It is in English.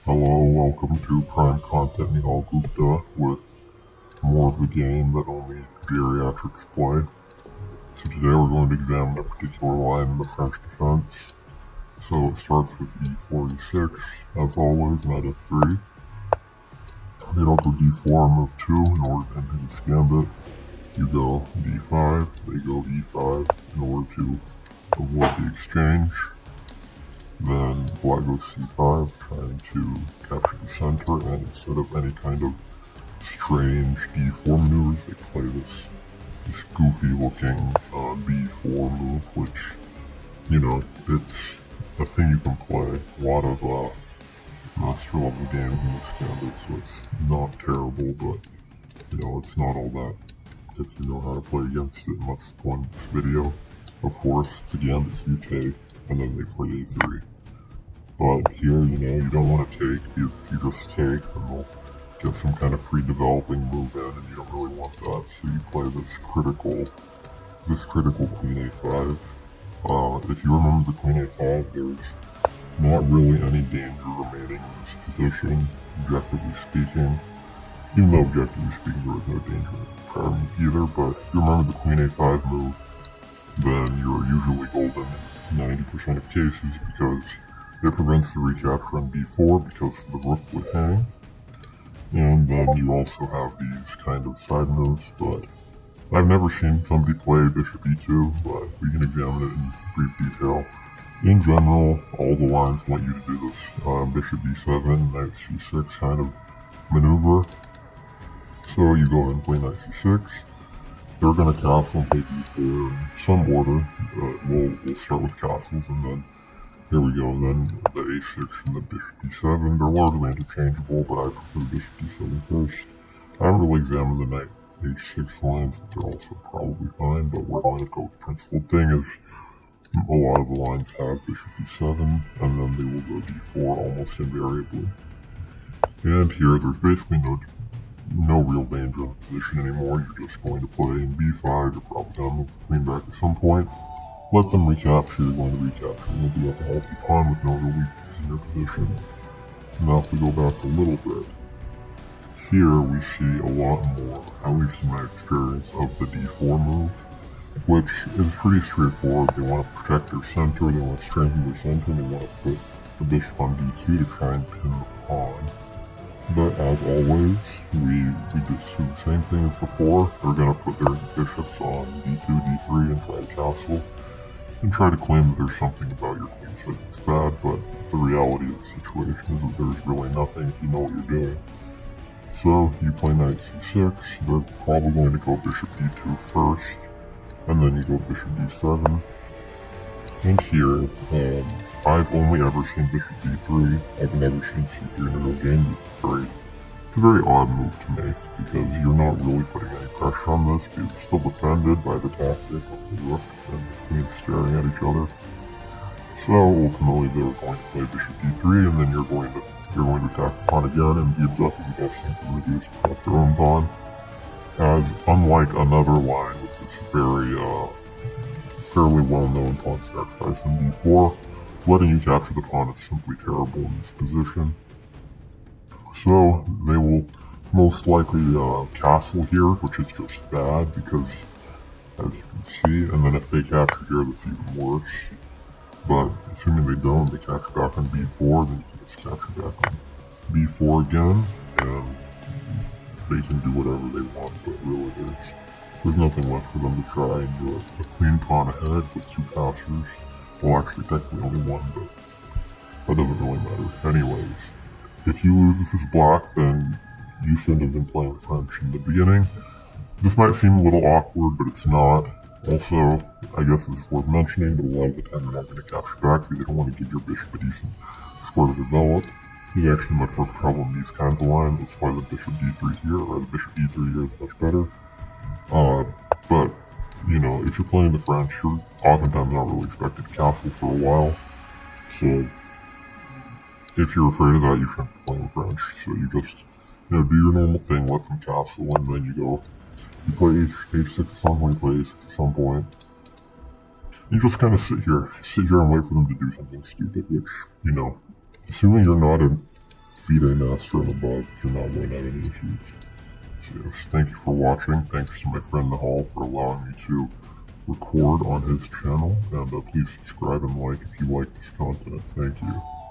Hello, welcome to Prime Content Nihal Gupta with more of a game that only geriatrics play. So today we're going to examine a particular line in the French defense. So it starts with e4, e6, as always, knight f3. They don't go d4, move 2 in order to enter this gambit. You go d5, they go e5 in order to avoid the exchange. Then black goes c5, trying to capture the center, and instead of any kind of strange d4 maneuvers, they play this goofy looking b4 move, which, it's a thing you can play. A lot of master level games in this gambit, so it's not terrible, but, it's not all that if you know how to play against it, and that's the point of this video. Of course, it's a gambit, so you take, and then they play a3. But here, you don't want to take, because if you just take, then they'll get some kind of free developing move in, and you don't really want that, so you play this critical queen a5. If you remember the queen a5, there's not really any danger remaining in this position, objectively speaking. Even though objectively speaking there is no danger either, but if you remember the queen a5 move, then you're usually golden in 90% of cases because it prevents the recapture on b4 because the rook would hang. And then you also have these kind of side moves, but I've never seen somebody play bishop e2, but we can examine it in brief detail. In general, all the lines want you to do this bishop d7, knight c6 kind of maneuver. So you go ahead and play knight c6. They're going to castle and play d4 in some order, but we'll start with castles, and then here we go. Then the a6 and the bishop d7, they're largely interchangeable, but I prefer bishop d7 first. I haven't really examined the knight h6 lines, but they're also probably fine, but we're going to go with the principal thing is a lot of the lines have bishop d7, and then they will go d4 almost invariably. And here, there's basically no real danger in the position anymore. You're just going to play in b5, you're probably going to move the queen back at some point. Let them recapture, you're going to recapture, and you'll be up a healthy pawn with no real weaknesses in your position. Now if we go back a little bit, here we see a lot more, at least in my experience, of the d4 move, which is pretty straightforward. They want to protect their center, they want to strengthen their center, and they want to put the bishop on d2 to try and pin the pawn. But as always, we just do the same thing as before. They're going to put their bishops on d2, d3, and try to castle, and try to claim that there's something about your queen side that's bad, but the reality of the situation is that there's really nothing if you know what you're doing. So you play knight c6, they're probably going to go bishop d2 first, and then you go bishop d7. And here, I've only ever seen bishop d3, I've never seen c3 in a real game. It's a very odd move to make, because you're not really putting any pressure on this, it's still defended by the tactic of the rook and the queen staring at each other. So ultimately they're going to play bishop d3, and then you're going to attack the pawn again, and the objective of best thing to do is to protect their own pawn. As unlike another line with this fairly well-known pawn sacrifice in d4, letting you capture the pawn is simply terrible in this position. So they will most likely castle here, which is just bad because, as you can see, and then if they capture here, that's even worse. But assuming they don't, they capture back on b4, then you can just capture back on b4 again, and they can do whatever they want, but really there's nothing left for them to try and do it. A clean pawn ahead with two passers, well actually technically only one, but that doesn't really matter. Anyways, if you lose this as black, then you shouldn't have been playing French in the beginning. This might seem a little awkward, but it's not. Also, I guess it's worth mentioning, but a lot of the time you're not going to capture back because you don't want to give your bishop a decent square to develop. There's actually much more trouble in these kinds of lines. That's why the bishop d3 here, or the bishop d3 here is much better. But, if you're playing the French, you're oftentimes not really expected to castle for a while. So, if you're afraid of that, you shouldn't be playing French. So you just, do your normal thing, let them castle, and then you play h6 at some point, you play a6 at some point. You just kind of sit here and wait for them to do something stupid, which, assuming you're not a Fide Master and above, you're not going to have any issues. So yes, thank you for watching. Thanks to my friend Nahal for allowing me to record on his channel, and please subscribe and like if you like this content. Thank you.